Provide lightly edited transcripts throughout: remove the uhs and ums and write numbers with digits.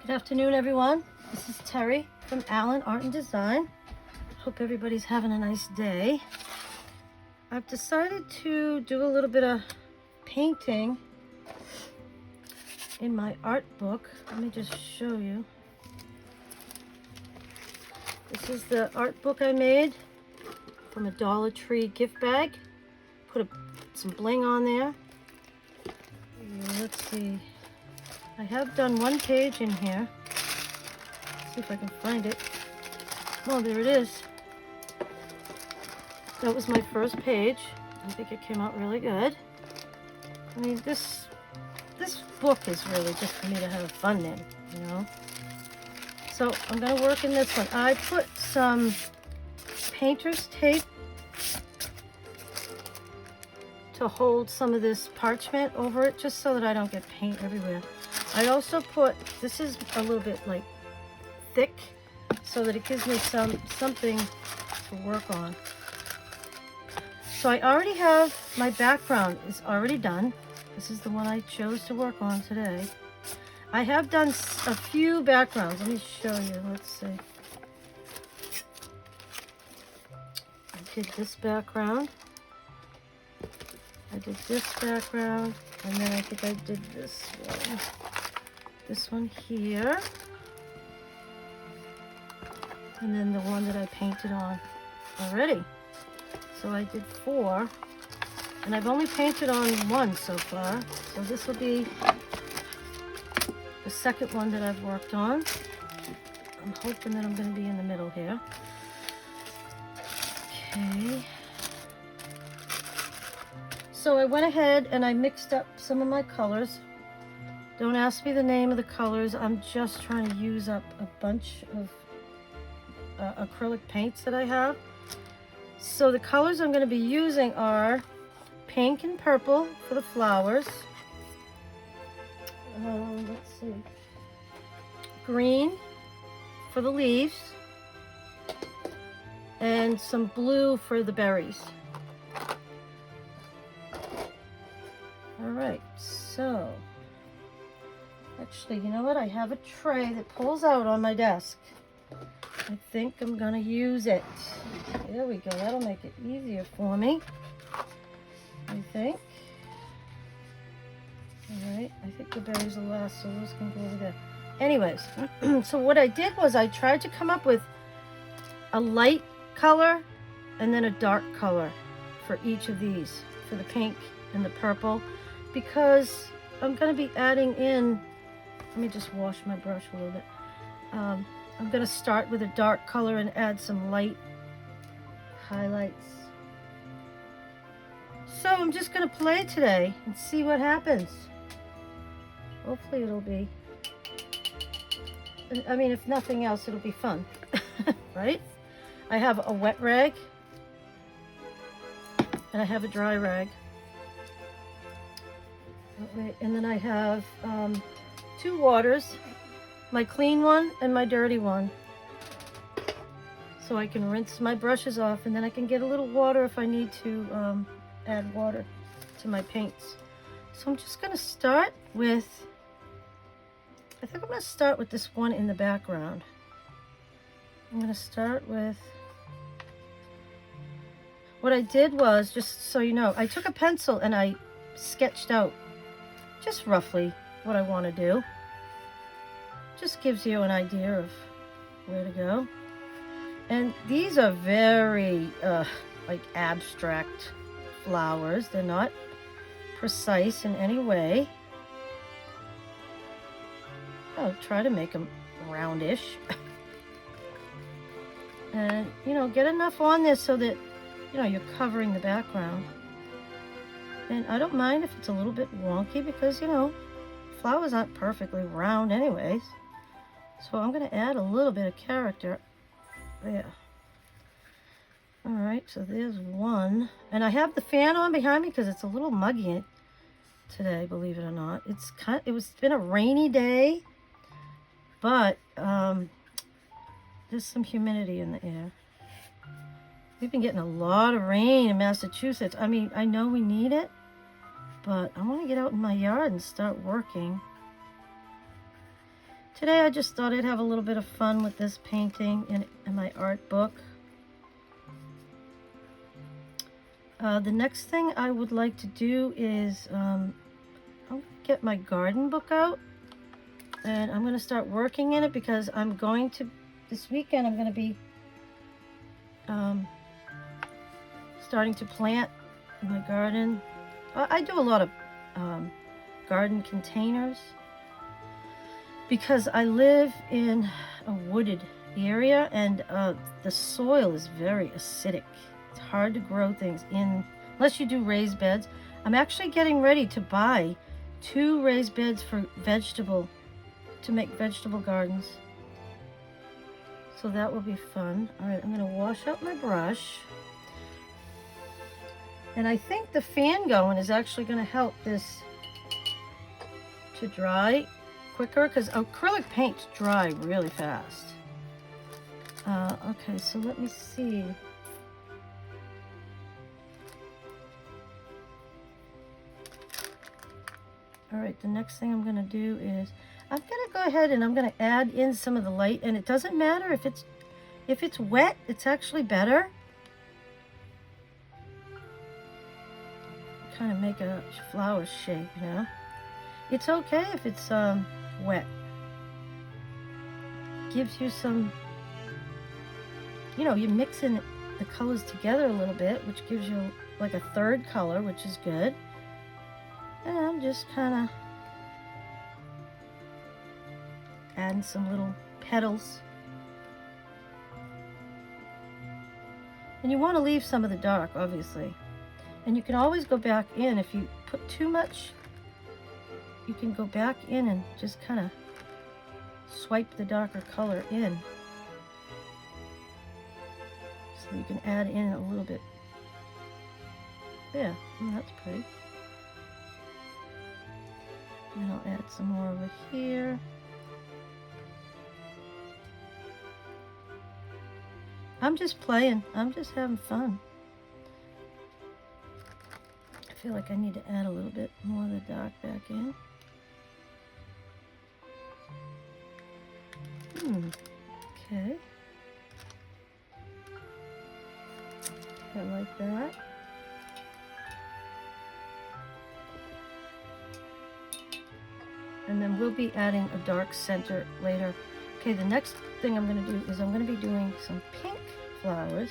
Good afternoon, everyone. This is Terry from Allen Art and Design. Hope everybody's having a nice day. I've decided to do a little bit of painting in my art book. Let me just show you. This is the art book I made from a Dollar Tree gift bag. Put some bling on there. Let's see. I have done one page in here. Let's see if I can find it. Oh, there it is. That was my first page. I think it came out really good. I mean, this book is really just for me to have fun in, you know. So I'm gonna work in this one. I put some painter's tape to hold some of this parchment over it, just so that I don't get paint everywhere. I also put, this is a little bit like thick, so that it gives me something to work on. So I already have, my background is already done. This is the one I chose to work on today. I have done a few backgrounds. Let me show you. Let's see. I did this background. I did this background. And then I think I did this one. This one here. And then the one that I painted on already. So I did 4. And I've only painted on 1 so far. So this will be the second one that I've worked on. I'm hoping that I'm going to be in the middle here. Okay. So I went ahead and I mixed up some of my colors. Don't ask me the name of the colors. I'm just trying to use up a bunch of acrylic paints that I have. So the colors I'm going to be using are pink and purple for the flowers. Let's see. Green for the leaves. And some blue for the berries. Alright, so actually, you know what? I have a tray that pulls out on my desk. I think I'm gonna use it. There we go. That'll make it easier for me, I think. Alright, I think the berries will last, so those can go over there. Anyways, so what I did was I tried to come up with a light color and then a dark color for each of these, for the pink and the purple, because I'm going to be adding in, let me just wash my brush a little bit. I'm going to start with a dark color and add some light highlights. So I'm just going to play today and see what happens. Hopefully it'll be, I mean, if nothing else, it'll be fun, right? I have a wet rag and I have a dry rag. And then I have 2 waters, my clean one and my dirty one. So I can rinse my brushes off, and then I can get a little water if I need to add water to my paints. So I'm just going to start with, I think I'm going to start with this one in the background. I'm going to start with, what I did was, just so you know, I took a pencil and I sketched out just roughly what I want to do. Just gives you an idea of where to go. And these are very like abstract flowers. They're not precise in any way. I'll try to make them roundish. And, you know, get enough on there so that, you know, you're covering the background. And I don't mind if it's a little bit wonky, because, you know, flowers aren't perfectly round anyways. So I'm going to add a little bit of character there. Alright, so there's one. And I have the fan on behind me because it's a little muggy today, believe it or not. It's been a rainy day, but there's some humidity in the air. We've been getting a lot of rain in Massachusetts. I mean, I know we need it, but I want to get out in my yard and start working. Today I just thought I'd have a little bit of fun with this painting in my art book. The next thing I would like to do is I'll get my garden book out, and I'm going to start working in it because this weekend I'm going to be starting to plant in my garden. I do a lot of garden containers because I live in a wooded area, and the soil is very acidic. It's hard to grow things unless you do raised beds. I'm actually getting ready to buy 2 raised beds to make vegetable gardens. So that will be fun. All right, I'm going to wash out my brush. And I think the fan going is actually going to help this to dry quicker, because acrylic paints dry really fast. Okay, so let me see. All right, the next thing I'm going to do is I'm going to go ahead and I'm going to add in some of the light, and it doesn't matter if it's wet, it's actually better. Kind of make a flower shape, you know. It's okay if it's wet. Gives you some, you know, you mix in the colors together a little bit, which gives you like a third color, which is good. And I'm just kind of adding some little petals. And you want to leave some of the dark, obviously. And you can always go back in. If you put too much, you can go back in and just kind of swipe the darker color in. So you can add in a little bit. Yeah, that's pretty. And I'll add some more over here. I'm just playing. I'm just having fun. I feel like I need to add a little bit more of the dark back in. Okay. I like that. And then we'll be adding a dark center later. Okay, the next thing I'm going to do is I'm going to be doing some pink flowers.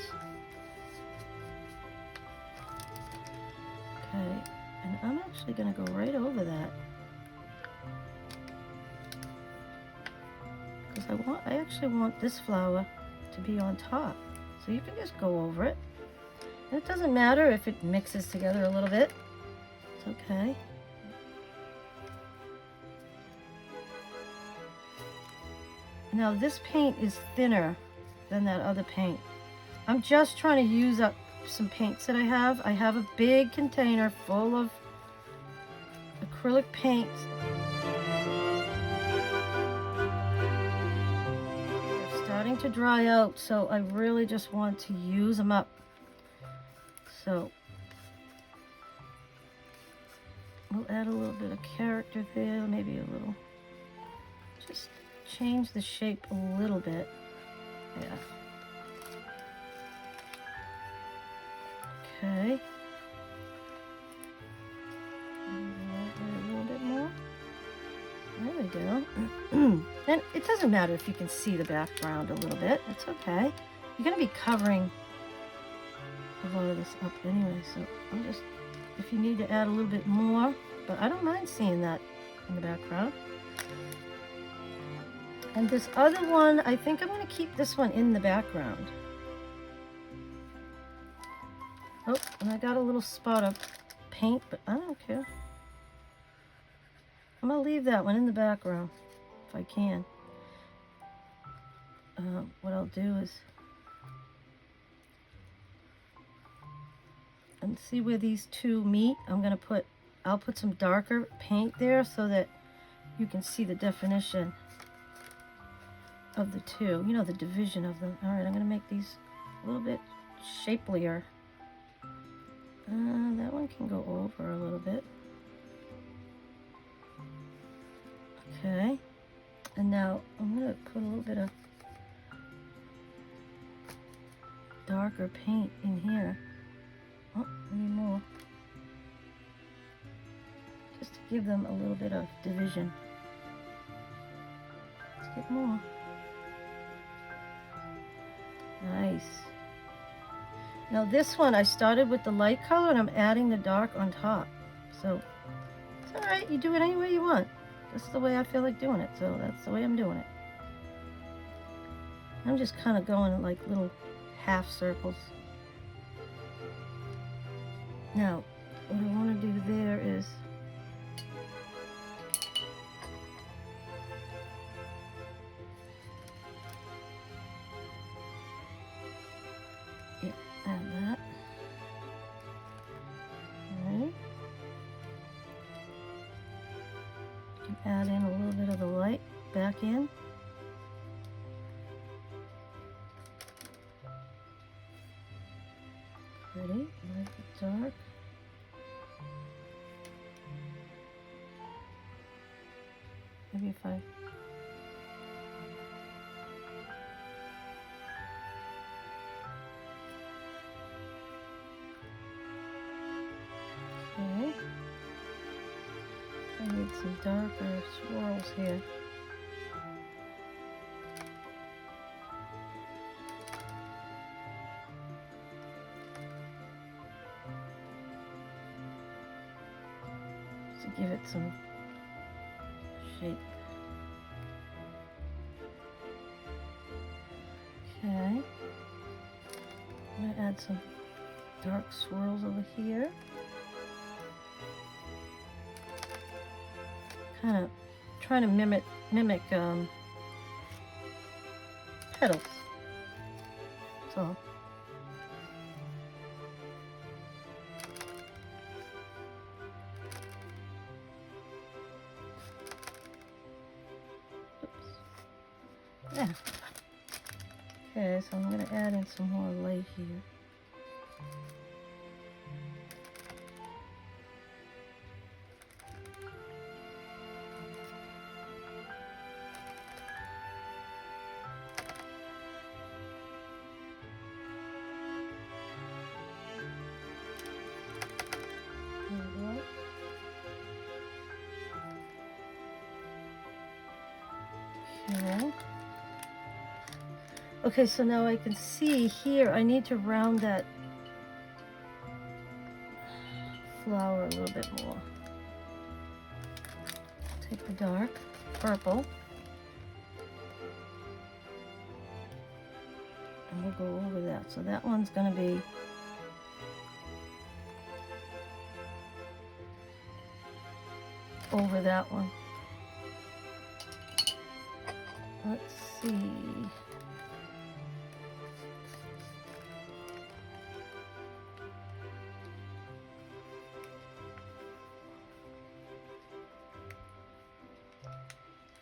Okay, and I'm actually going to go right over that. Because I actually want this flower to be on top. So you can just go over it. And it doesn't matter if it mixes together a little bit. It's okay. Now this paint is thinner than that other paint. I'm just trying to use up some paints that I have. I have a big container full of acrylic paints. They're starting to dry out, so I really just want to use them up. So we'll add a little bit of character there, maybe a little, just change the shape a little bit. Yeah. Okay. A little bit more. There we go. And it doesn't matter if you can see the background a little bit. It's okay. You're going to be covering a lot of this up anyway, so I'm just, if you need to add a little bit more, but I don't mind seeing that in the background. And this other one, I think I'm going to keep this one in the background. Oh, and I got a little spot of paint, but I don't care. I'm going to leave that one in the background if I can. What I'll do is, and see where these two meet, I'll put some darker paint there so that you can see the definition of the two, you know, the division of them. All right, I'm going to make these a little bit shapelier. That one can go over a little bit. Okay, And now I'm going to put a little bit of darker paint in here. Oh, I need more. Just to give them a little bit of division. Let's get more. Nice. Now this one, I started with the light color and I'm adding the dark on top. So it's all right, you do it any way you want. This is the way I feel like doing it, so that's the way I'm doing it. I'm just kind of going in like little half circles. Now, what I want to do there is add that. Alright. Add in a little bit of the light back in. Pretty, like the dark. Maybe if I okay. I need some darker swirls here. To give it some shape. Okay. I'm going to add some dark swirls over here. Kind of trying to mimic petals. So yeah. Okay, so I'm going to add in some more light here. Okay. Okay, so now I can see here, I need to round that flower a little bit more. Take the dark purple, and we'll go over that. So that one's going to be over that one. Let's see.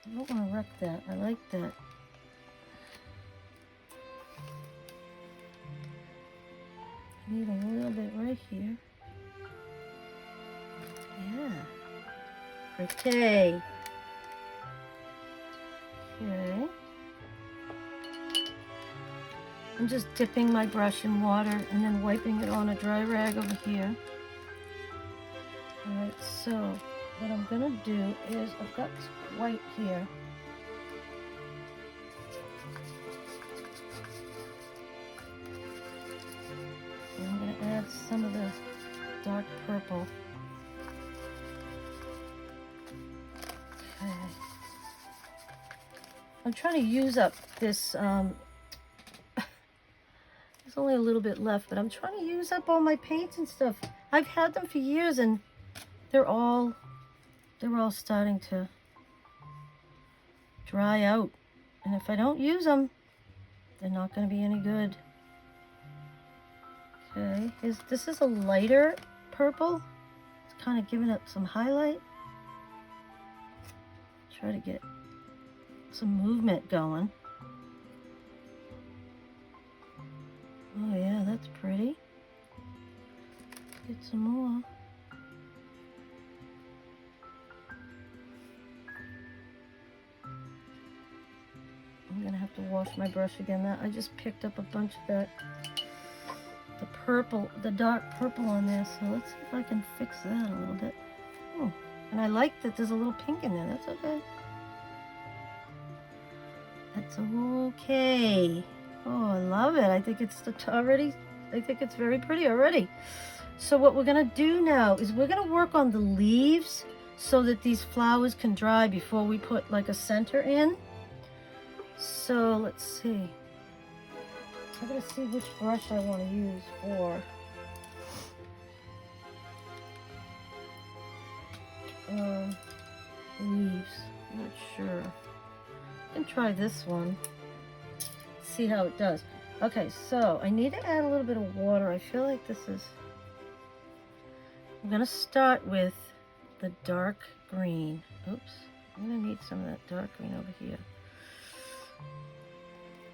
I don't want to wreck that. I like that. I need a little bit right here. Yeah. Pretty. Okay. I'm just dipping my brush in water and then wiping it on a dry rag over here. Alright, so what I'm gonna do is I've got some white here. And I'm gonna add some of the dark purple. Okay. I'm trying to use up this, there's only a little bit left, but I'm trying to use up all my paints and stuff. I've had them for years and they're all starting to dry out. And if I don't use them, they're not going to be any good. Okay, this is a lighter purple. It's kind of giving it some highlight. Try to get some movement going. Oh yeah, that's pretty. Get some more. I'm gonna have to wash my brush again. That I just picked up a bunch of that, the purple, the dark purple on there. So let's see if I can fix that a little bit. Oh, and I like that there's a little pink in there. That's okay. That's okay. Oh, I love it. I think it's already, I think it's very pretty already. So what we're gonna do now is we're gonna work on the leaves so that these flowers can dry before we put like a center in. So let's see. I'm gonna see which brush I want to use for leaves. I'm not sure. I can try this one. See how it does. Okay, so I need to add a little bit of water. I feel like this is... I'm gonna start with the dark green. Oops, I'm gonna need some of that dark green over here.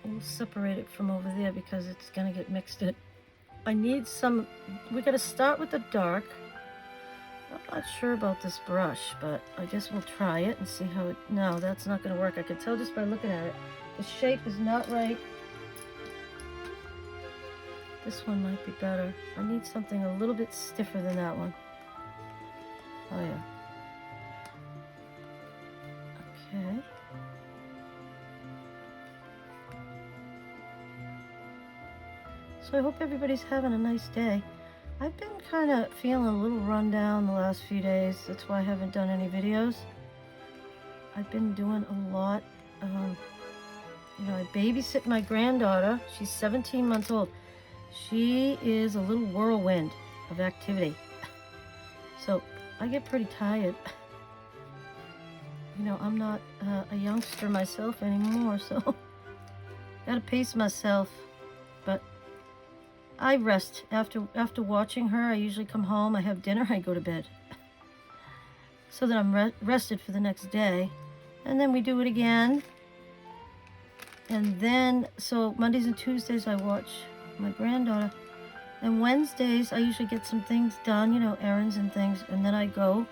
We'll separate it from over there because it's gonna get mixed in. I need some, we gotta start with the dark. I'm not sure about this brush, but I guess we'll try it and see how it, no, that's not gonna work. I can tell just by looking at it. The shape is not right. This one might be better. I need something a little bit stiffer than that one. Oh yeah. Okay. So I hope everybody's having a nice day. I've been kind of feeling a little run down the last few days. That's why I haven't done any videos. I've been doing a lot. You know, I babysit my granddaughter. She's 17 months old. She is a little whirlwind of activity. So I get pretty tired. You know, I'm not a youngster myself anymore, so gotta pace myself. But I rest after watching her. I usually come home, I have dinner, I go to bed, so that I'm rested for the next day. And then we do it again. And then, so Mondays and Tuesdays I watch my granddaughter. And Wednesdays I usually get some things done, you know, errands and things. And then I go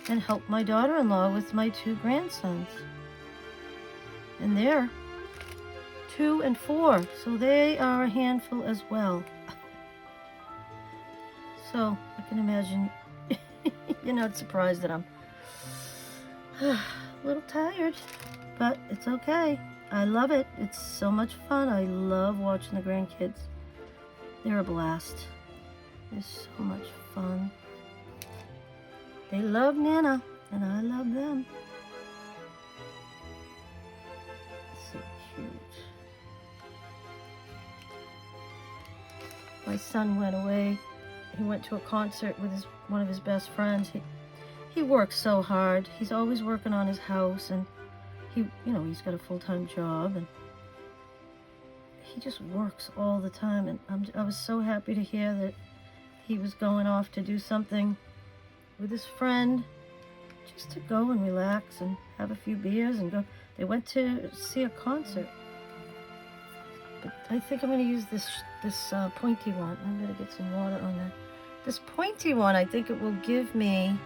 and help my daughter-in-law with my 2 grandsons. And they're 2 and 4, so they are a handful as well. So I can imagine you're not surprised that I'm a little tired, but it's okay. I love it. It's so much fun. I love watching the grandkids. They're a blast. It's so much fun. They love Nana, and I love them. So cute. My son went away. He went to a concert with one of his best friends. He works so hard. He's always working on his house, and he's got a full-time job, and he just works all the time. And I was so happy to hear that he was going off to do something with his friend, just to go and relax and have a few beers and go. They went to see a concert. But I think I'm going to use this pointy one. I'm going to get some water on that. This pointy one, I think it will give me,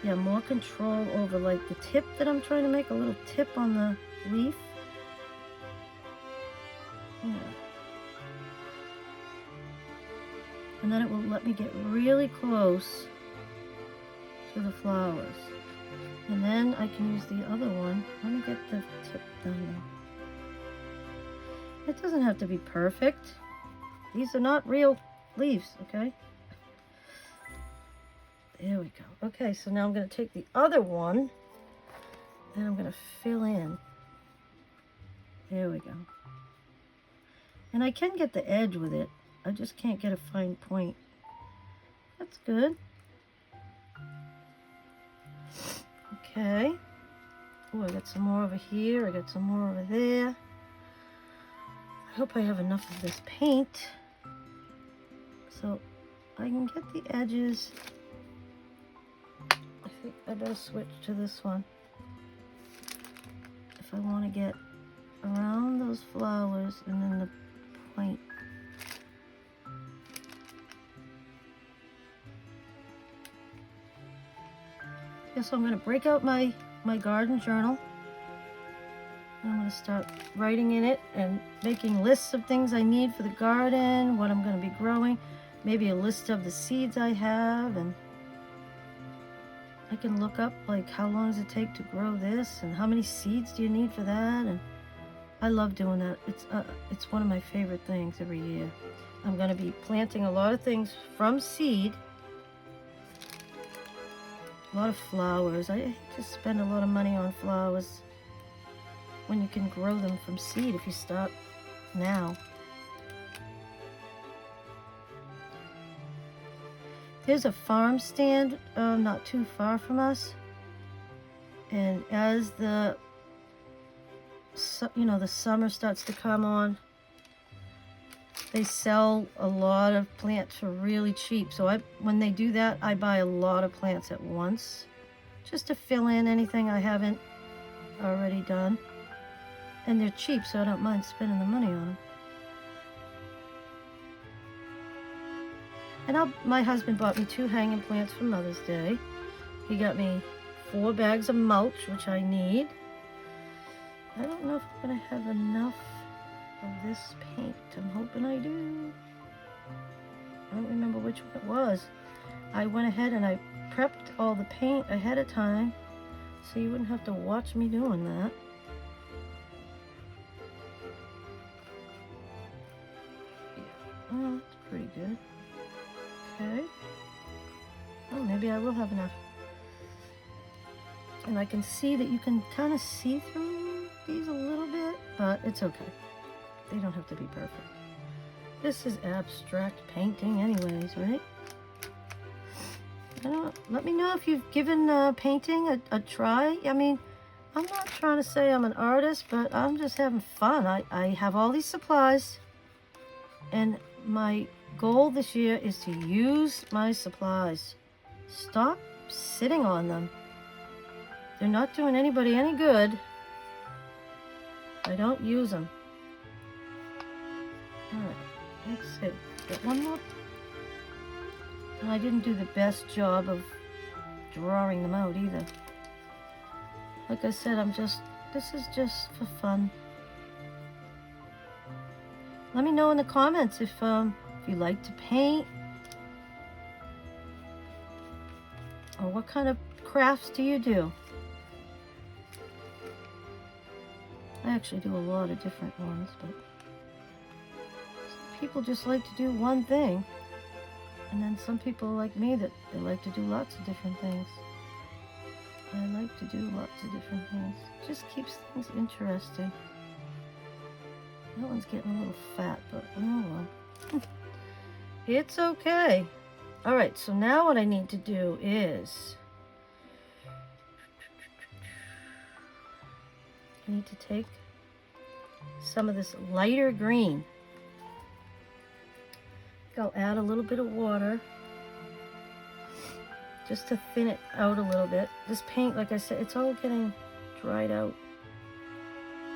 yeah, more control over like the tip that I'm trying to make, a little tip on the leaf. Yeah. And then it will let me get really close to the flowers. And then I can use the other one. Let me get the tip down there. It doesn't have to be perfect. These are not real leaves, okay? There we go. Okay, so now I'm going to take the other one and I'm going to fill in. There we go. And I can get the edge with it. I just can't get a fine point. That's good. Okay. Oh, I got some more over here. I got some more over there. I hope I have enough of this paint so I can get the edges. I think I better switch to this one if I want to get around those flowers and then the point. Yeah, so I'm going to break out my garden journal. I'm going to start writing in it and making lists of things I need for the garden, what I'm going to be growing, maybe a list of the seeds I have, and I can look up like how long does it take to grow this and how many seeds do you need for that, and I love doing that. It's one of my favorite things every year. I'm going to be planting a lot of things from seed, a lot of flowers. I hate to spend a lot of money on flowers when you can grow them from seed if you start now. There's a farm stand not too far from us, and as the summer starts to come on, they sell a lot of plants for really cheap. So when they do that, I buy a lot of plants at once just to fill in anything I haven't already done. And they're cheap, so I don't mind spending the money on them. And my husband bought me 2 hanging plants for Mother's Day. He got me 4 bags of mulch, which I need. I don't know if I'm going to have enough of this paint. I'm hoping I do. I don't remember which one it was. I went ahead and I prepped all the paint ahead of time so you wouldn't have to watch me doing that. Yeah. Oh, that's pretty good. Okay. Oh, maybe I will have enough. And I can see that you can kind of see through these a little bit, but it's okay. They don't have to be perfect. This is abstract painting anyways, right? Let me know if you've given painting a try. I mean, I'm not trying to say I'm an artist, but I'm just having fun. I have all these supplies, and my goal this year is to use my supplies. Stop sitting on them. They're not doing anybody any good. I don't use them. Alright, let's see. Got one more. And I didn't do the best job of drawing them out either. Like I said, this is just for fun. Let me know in the comments if you like to paint, or what kind of crafts do you do? I actually do a lot of different ones, but some people just like to do one thing, and then some people like me that they like to do lots of different things. I like to do lots of different things. It just keeps things interesting. That one's getting a little fat, but oh well. It's okay. Alright, so now what I need to do is I need to take some of this lighter green. I'll add a little bit of water just to thin it out a little bit. This paint, like I said, it's all getting dried out.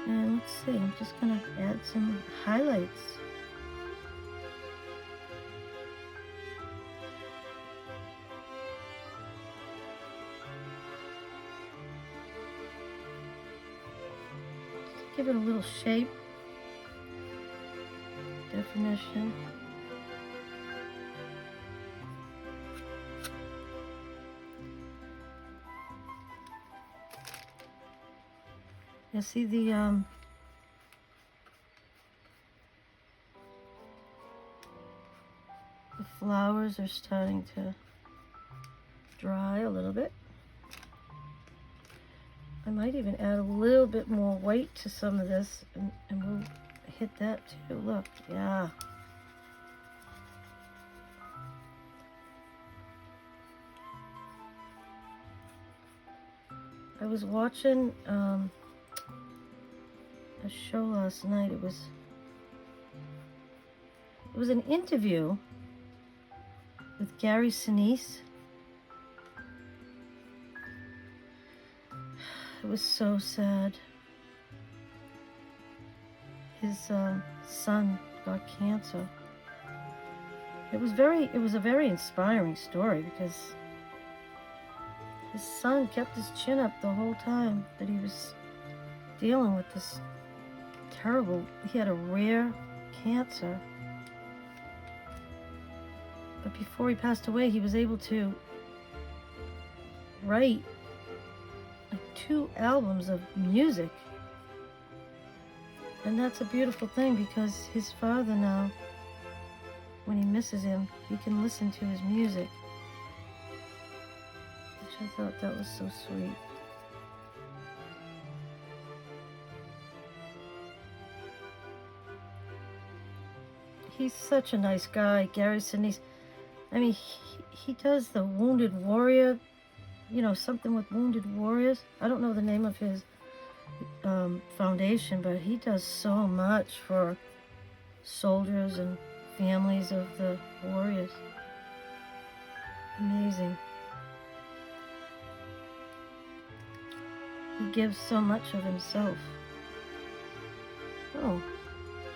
And let's see, I'm just going to add some highlights. Just give it a little shape, definition. You see the flowers are starting to dry a little bit. I might even add a little bit more white to some of this, and we'll hit that too. Look, yeah. I was watching a show last night. It was an interview with Gary Sinise. It was so sad. His son got cancer. It was a very inspiring story, because his son kept his chin up the whole time that he was dealing with this terrible, he had a rare cancer. But before he passed away, he was able to write like 2 albums of music. And that's a beautiful thing, because his father now, when he misses him, he can listen to his music. Which I thought that was so sweet. He's such a nice guy, Gary Sinise. I mean, he does the Wounded Warrior, you know, something with Wounded Warriors. I don't know the name of his foundation, but he does so much for soldiers and families of the warriors. Amazing. He gives so much of himself. Oh,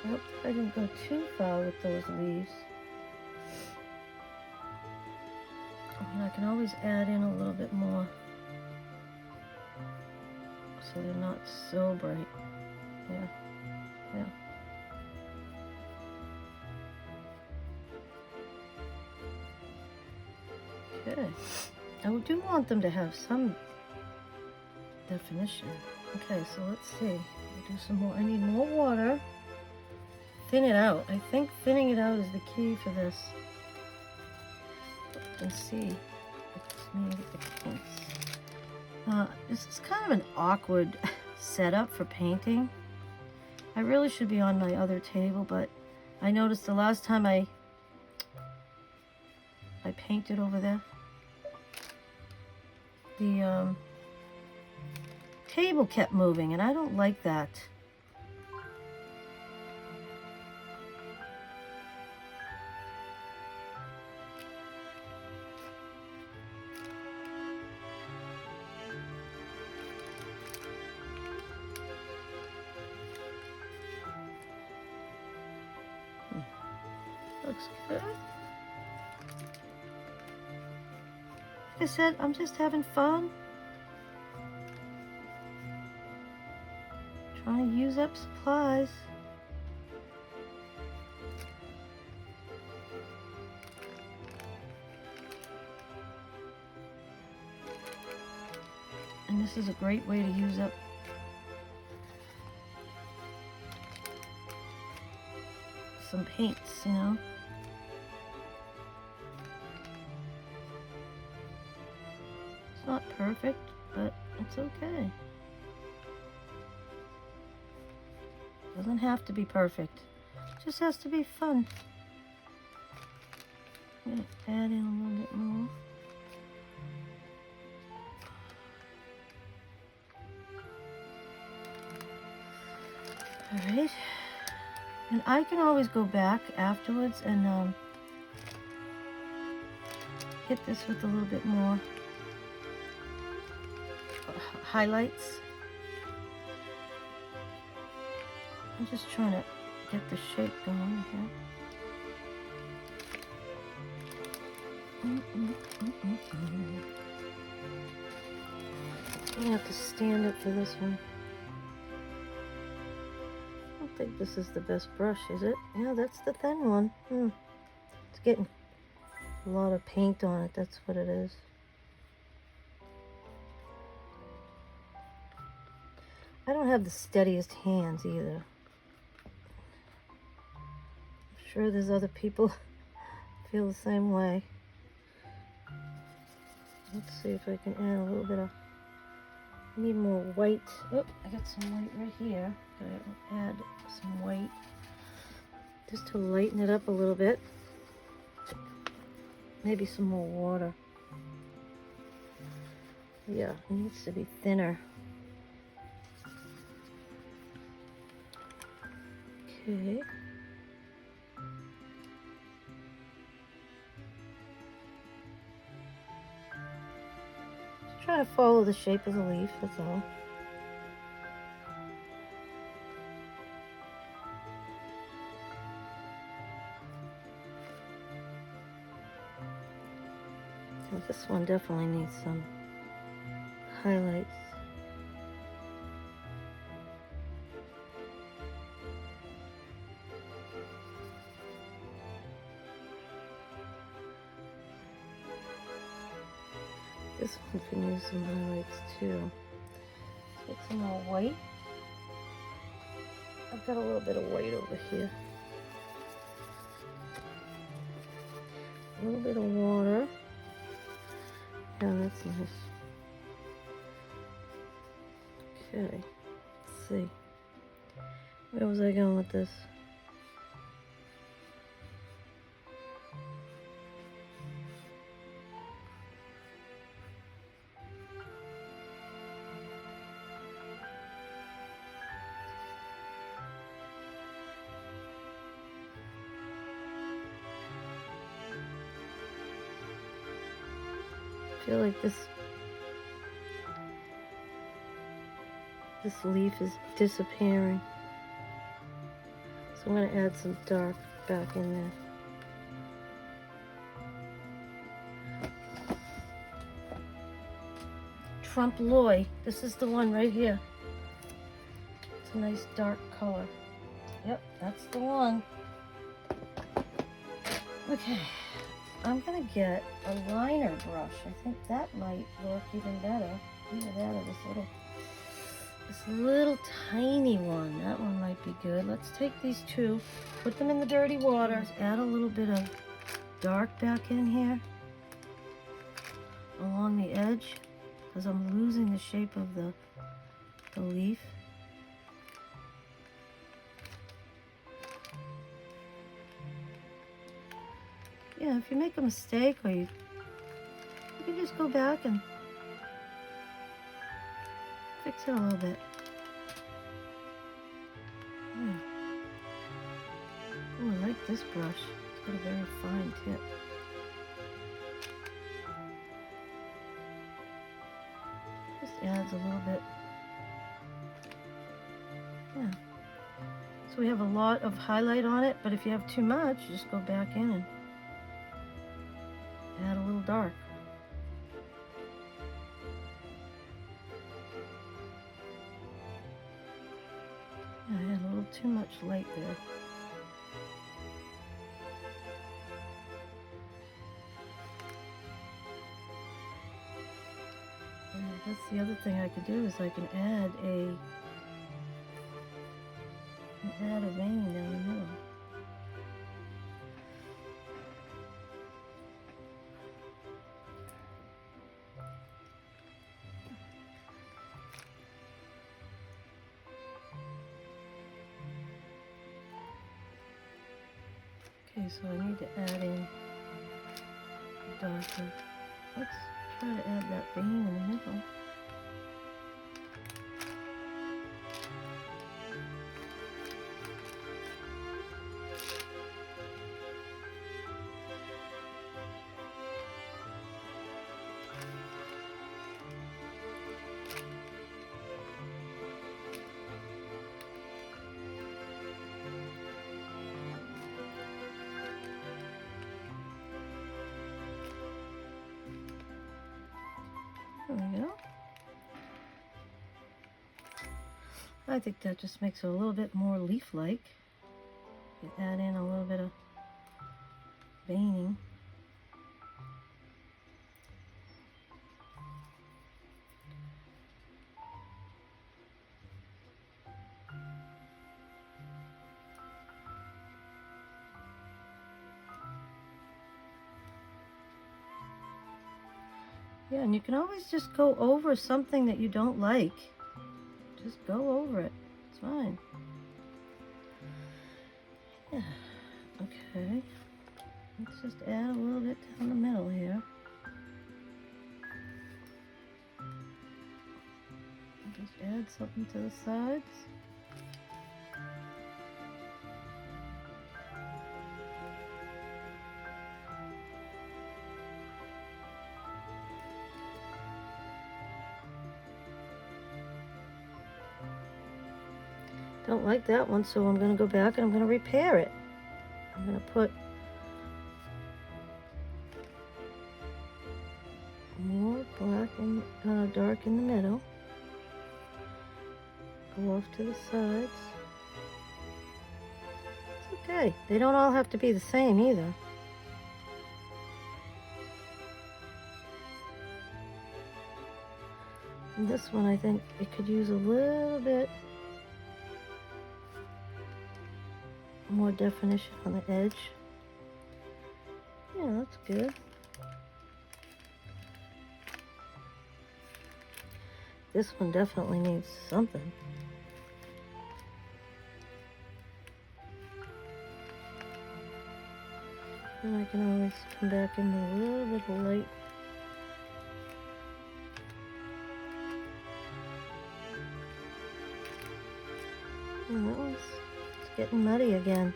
I hope I didn't go too far with those leaves. And I can always add in a little bit more, so they're not so bright. Yeah, yeah. Okay. I do want them to have some definition. Okay, so let's see. I'll do some more. I need more water. Thin it out. I think thinning it out is the key for this. And see what this means with the paints. This is kind of an awkward setup for painting. I really should be on my other table, but I noticed the last time I painted over there, the table kept moving, and I don't like that. Looks good. Like I said, I'm just having fun. Trying to use up supplies. And this is a great way to use up some paints, you know. It's not perfect, but it's okay. Doesn't have to be perfect. It just has to be fun. I'm gonna add in a little bit more. All right. And I can always go back afterwards and hit this with a little bit more highlights. I'm just trying to get the shape going here. I'm gonna have to stand up for this one. I don't think this is the best brush, is it? Yeah, that's the thin one. It's getting a lot of paint on it, that's what it is. I don't have the steadiest hands either. I'm sure there's other people feel the same way. Let's see if I can add a little bit of, I need more white. Oh, I got some white right here. Gotta add some white just to lighten it up a little bit. Maybe some more water. Yeah, it needs to be thinner. Okay. Just trying to follow the shape of the leaf, that's all. So this one definitely needs some highlights. this one can use some highlights too. Let's get some more white. I've got a little bit of white over here. A little bit of water. Yeah, that's nice. Okay, let's see. Where was I going with this? I feel like this leaf is disappearing. So I'm going to add some dark back in there. Trompe l'oeil. This is the one right here. It's a nice dark color. Yep, that's the one. Okay. I'm gonna get a liner brush. I think that might work even better. Either that or this little tiny one. That one might be good. Let's take these two, put them in the dirty water. Just add a little bit of dark back in here along the edge because I'm losing the shape of the leaf. Yeah, if you make a mistake or you can just go back and fix it a little bit. Yeah. Oh, I like this brush. It's got a very fine tip. Just adds a little bit. Yeah. So we have a lot of highlight on it, but if you have too much, just go back in and add a little dark. Yeah, I had a little too much light there. And that's the other thing I could do is I can add a vein down the middle. Okay, so I need to add in darker. Let's try to add that vein in the middle. There we go. I think that just makes it a little bit more leaf-like. You add in a little bit of veining. Yeah, and you can always just go over something that you don't like. Just go over it. It's fine. Yeah. Okay. Let's just add a little bit down the middle here. Just add something to the sides. Don't like that one, so I'm going to go back and I'm going to repair it. I'm going to put more black and dark in the middle. Go off to the sides. It's okay. They don't all have to be the same either. And this one, I think it could use a little bit more definition on the edge. Yeah, that's good. This one definitely needs something. And I can always come back in with a little bit of light. And that one's it's getting muddy again.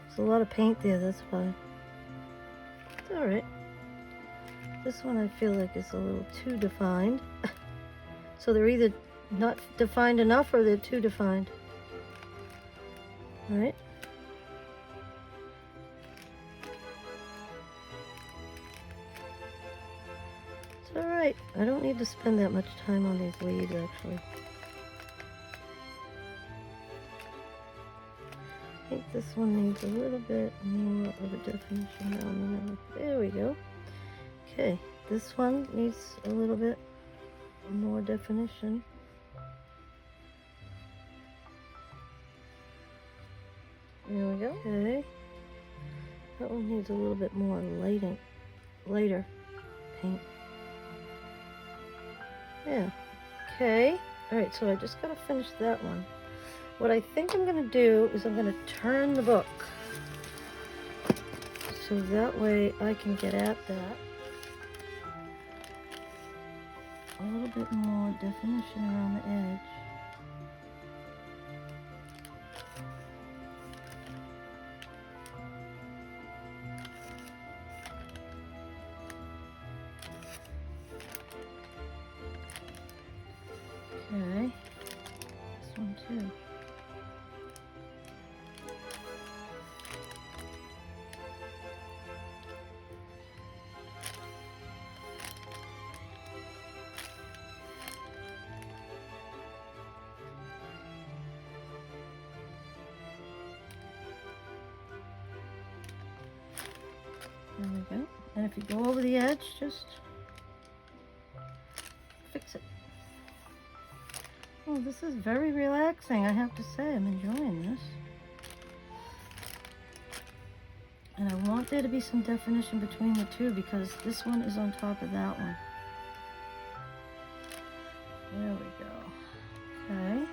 There's a lot of paint there, that's why. It's alright. This one I feel like is a little too defined. So they're either not defined enough or they're too defined. Right? It's alright. I don't need to spend that much time on these leaves actually. I think this one needs a little bit more of a definition down the middle. There we go. Okay, this one needs a little bit more definition. There we go. Okay. That one needs a little bit more lighter paint. Yeah. Okay. Alright, so I just gotta finish that one. What I think I'm gonna do is I'm gonna turn the book. So that way I can get at that. A little bit more definition around the edge. Okay, this one too. There we go. And if you go over the edge, just fix it. Oh, this is very relaxing, I have to say. I'm enjoying this. And I want there to be some definition between the two because this one is on top of that one. There we go. Okay.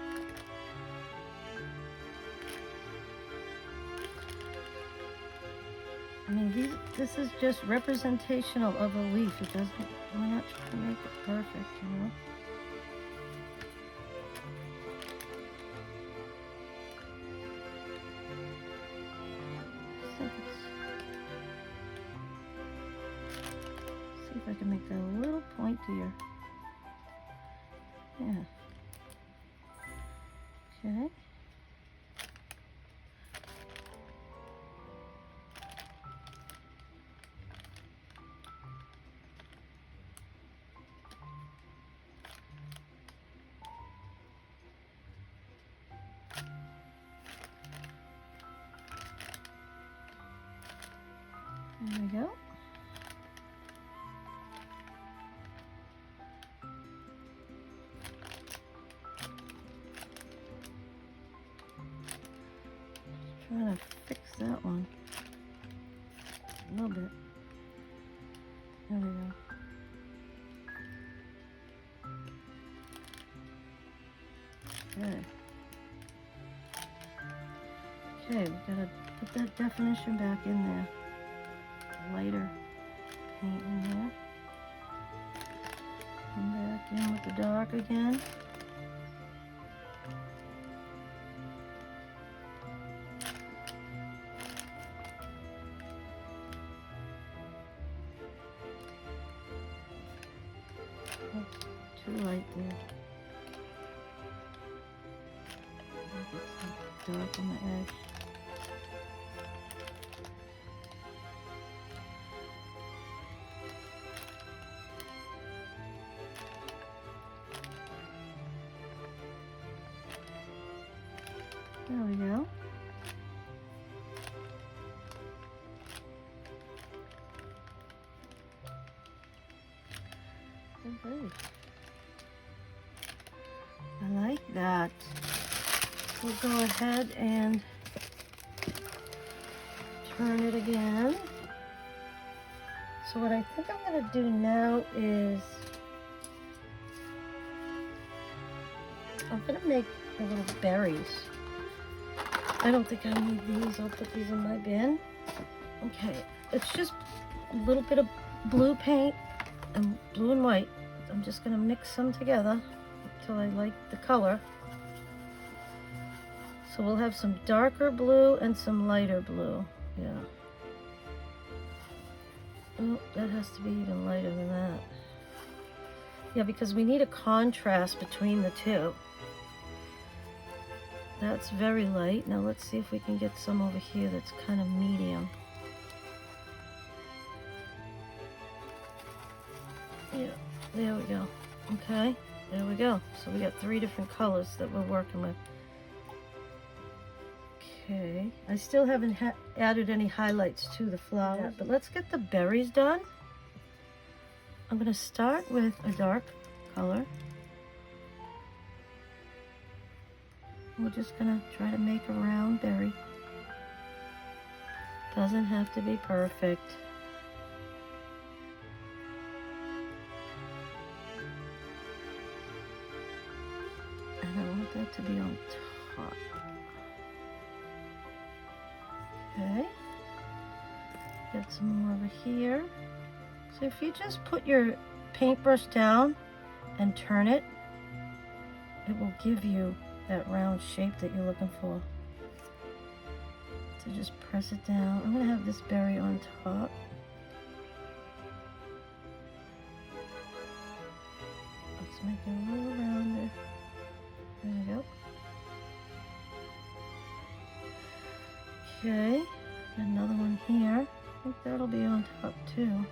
I mean, this is just representational of a leaf. It doesn't, we're not trying to make it perfect, you know? See if I can make that a little pointier. Yeah. Okay. There we go. Just trying to fix that one a little bit. There we go. Okay. Okay, we gotta put that definition back in there. Lighter paint in there. Come back in with the dark again. That's too light there. Get some dark on the edge. There we go. Alright. I like that. We'll go ahead and turn it again. So what I think I'm going to do now is I'm going to make the little berries. I don't think I need these. I'll put these in my bin. Okay, it's just a little bit of blue paint and blue and white. I'm just going to mix them together until I like the color. So we'll have some darker blue and some lighter blue. Yeah. Oh, that has to be even lighter than that. Yeah, because we need a contrast between the two. That's very light. Now let's see if we can get some over here that's kind of medium. Yeah, there we go. Okay, there we go. So we got 3 different colors that we're working with. Okay, I still haven't added any highlights to the flower, but let's get the berries done. I'm going to start with a dark color. We're just going to try to make a round berry. Doesn't have to be perfect. And I want that to be on top. Okay. Get some more over here. So if you just put your paintbrush down and turn it, it will give you that round shape that you're looking for. So just press it down. I'm going to have this berry on top. Let's make it a little rounder. There we go. Okay, another one here. I think that'll be on top too.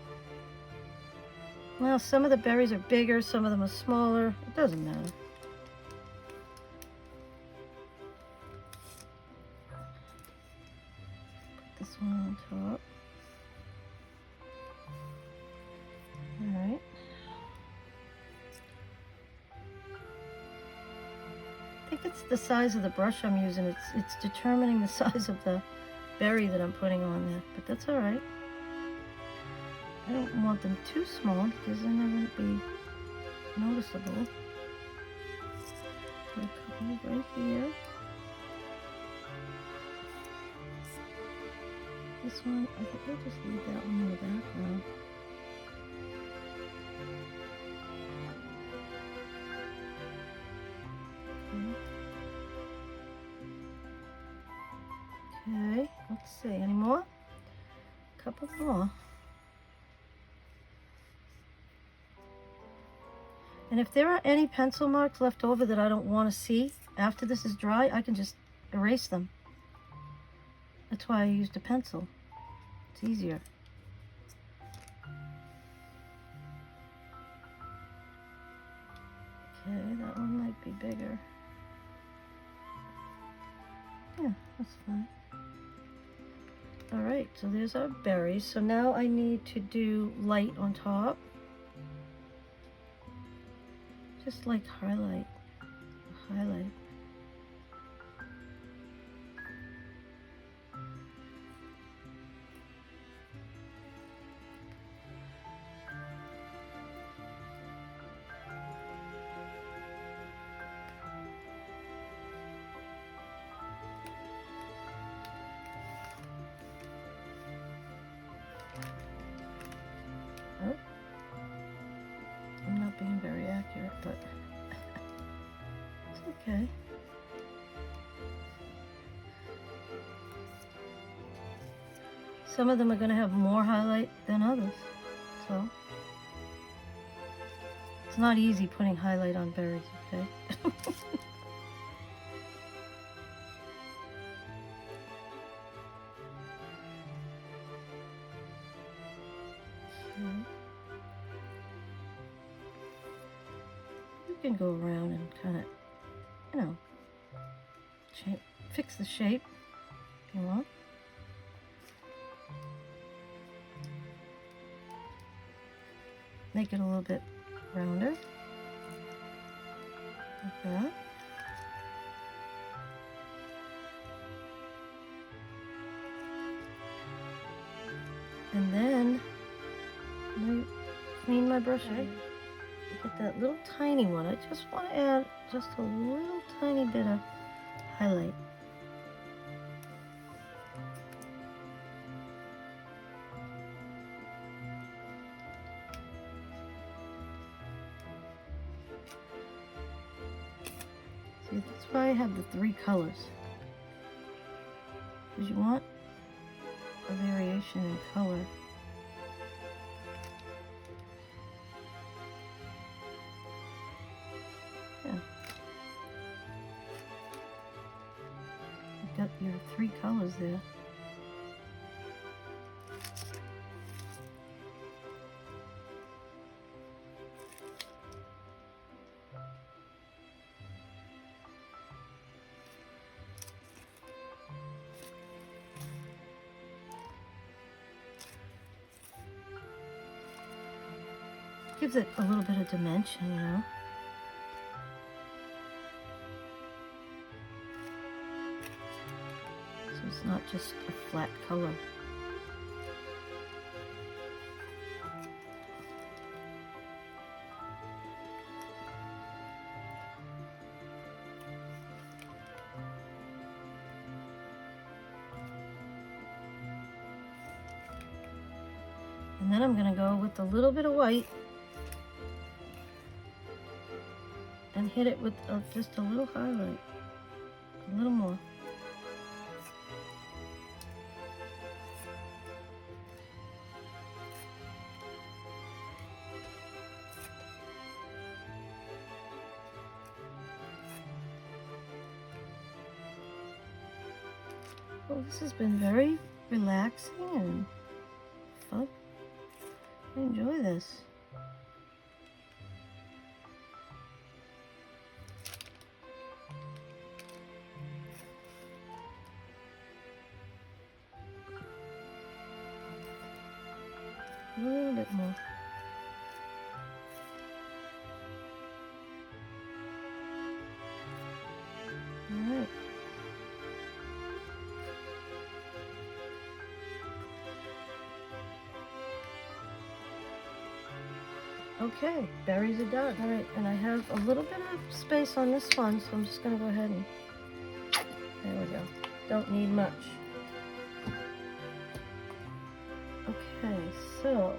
Well, some of the berries are bigger, some of them are smaller. It doesn't matter. Put this one on top. Alright. I think it's the size of the brush I'm using. It's determining the size of the berry that I'm putting on there, but that's all right. I don't want them too small because then they wouldn't be noticeable. Put a couple right here. This one, I think I'll just leave that one in the background. Okay, let's see, any more? A couple more. And if there are any pencil marks left over that I don't want to see after this is dry, I can just erase them. That's why I used a pencil. It's easier. Okay, that one might be bigger. Yeah, that's fine. Alright, so there's our berries. So now I need to do light on top. Just like highlight. Highlight. Oh. I'm not being very accurate, but it's okay. Some of them are going to have more highlight than others, so it's not easy putting highlight on berries, okay? You can go around and kind of, you know, fix the shape if you want. Make it a little bit rounder, like that. And then let me clean my brush. Okay. Get that little tiny one. I just want to add just a little tiny bit of highlight. See, that's why I have the 3 colors. Because you want a variation in color. Yeah. You've got your 3 colors there. Gives it a little bit of dimension, you know. So it's not just a flat color. And then I'm going to go with a little bit of white and hit it with just a little highlight, a little more. Well, this has been very relaxing and fun. I enjoy this. A little bit more. All right. Okay, berries are done. All right, and I have a little bit of space on this one, so I'm just going to go ahead and, there we go. Don't need much. Okay, so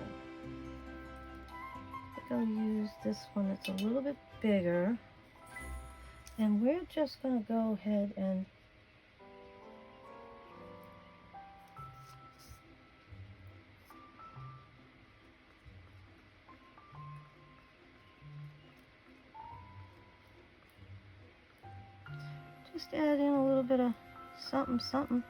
I think I'll use this one that's a little bit bigger. And we're just going to go ahead and just add in a little bit of something, something.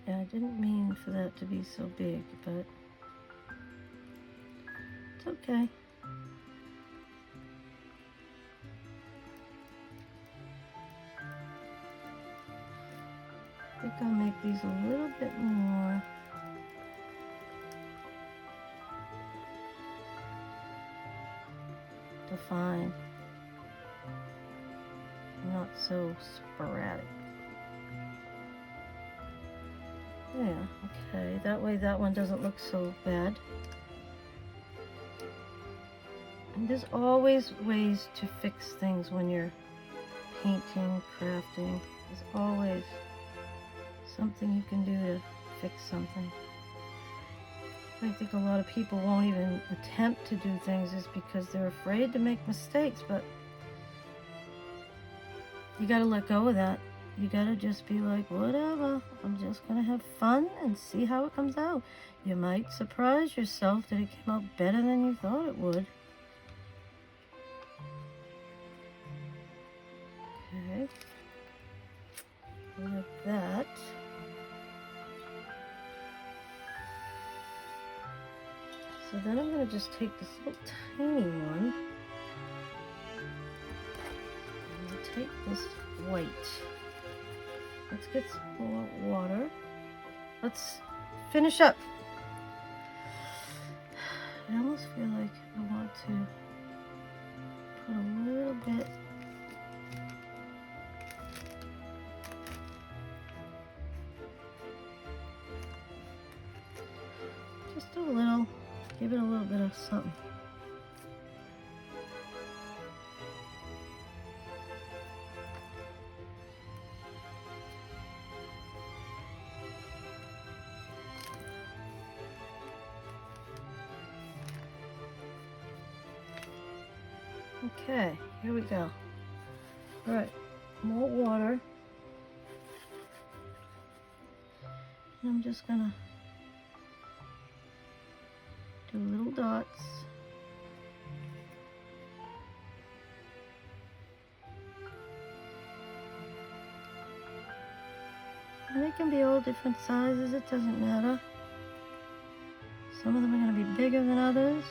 Yeah, I didn't mean for that to be so big, but it's okay. I think I'll make these a little bit more defined, not so sporadic. Yeah, okay, that way that one doesn't look so bad. And there's always ways to fix things when you're painting, crafting. There's always something you can do to fix something. I think a lot of people won't even attempt to do things is because they're afraid to make mistakes, but you gotta let go of that. You gotta just be like, whatever, I'm just gonna have fun and see how it comes out. You might surprise yourself that it came out better than you thought it would. Okay, like that. So then I'm going to just take this little tiny one. I'm going to take this white. Let's get some more water. Let's finish up. I almost feel like I want to put a little bit just a little, give it a little bit of something. Okay, here we go. All right, more water. And I'm just gonna do little dots. And they can be all different sizes, it doesn't matter. Some of them are gonna be bigger than others.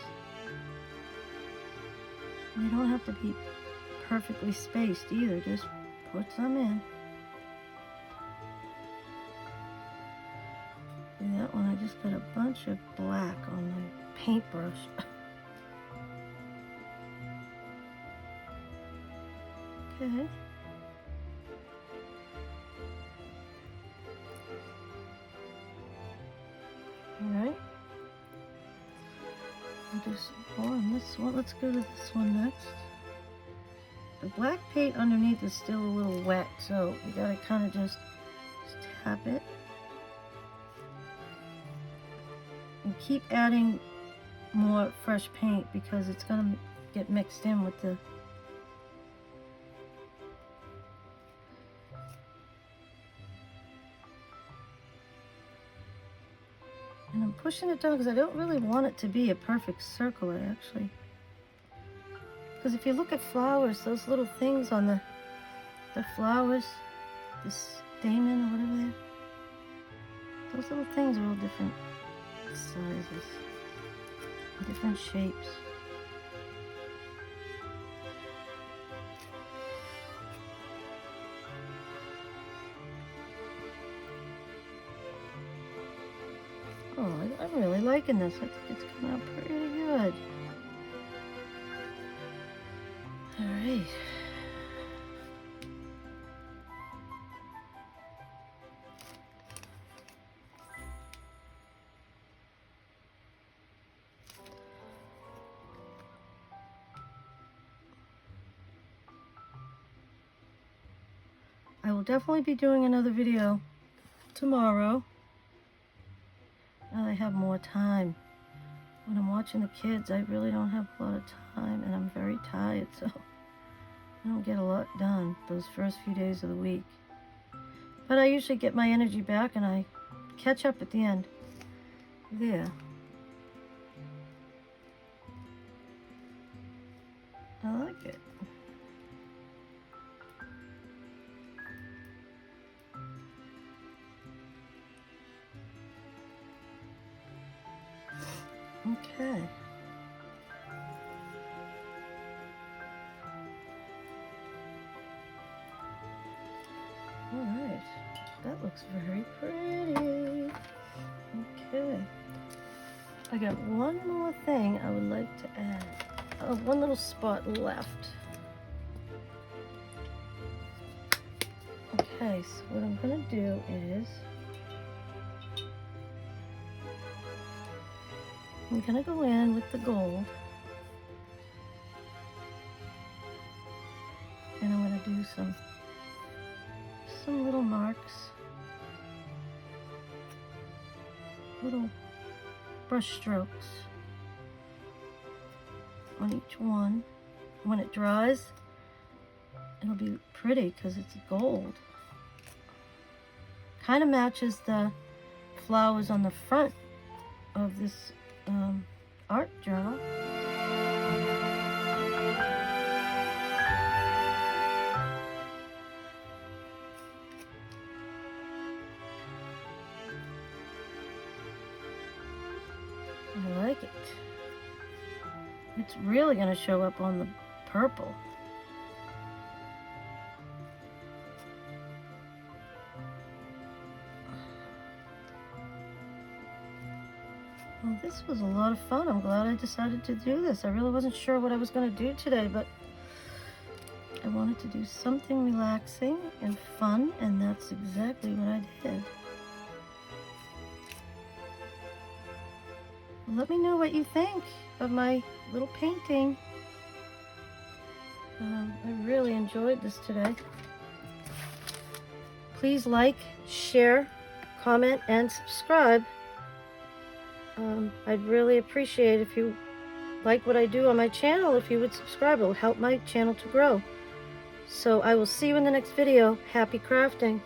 They don't have to be perfectly spaced either, just put some in. See that one, I just got a bunch of black on my paintbrush. Okay. Alright. I'll do some more on this one. Let's go to this one next. The black paint underneath is still a little wet, so you gotta kind of just tap it. And keep adding more fresh paint because it's gonna get mixed in with the and I'm pushing it down because I don't really want it to be a perfect circle actually. Because if you look at flowers, those little things on the flowers, the stamen or whatever they are, those little things are all different sizes, different shapes. Oh, I'm really liking this. I think it's coming out pretty good. All right. I will definitely be doing another video tomorrow. Now I have more time. When I'm watching the kids, I really don't have a lot of time and I'm very tired, so I don't get a lot done those first few days of the week. But I usually get my energy back and I catch up at the end. There. I like it. Okay. All right. That looks very pretty. Okay. I got one more thing I would like to add. One little spot left. Okay, so what I'm going to do is I'm going to go in with the gold and I'm going to do some little marks, little brush strokes on each one. When it dries, it'll be pretty because it's gold. Kind of matches the flowers on the front of this art journal. I like it. It's really going to show up on the purple. Well, this was a lot of fun. I'm glad I decided to do this. I really wasn't sure what I was going to do today, but I wanted to do something relaxing and fun, and that's exactly what I did. Let me know what you think of my little painting. I really enjoyed this today. Please like, share, comment, and subscribe. I'd really appreciate if you like what I do on my channel, if you would subscribe. It will help my channel to grow. So I will see you in the next video. Happy crafting.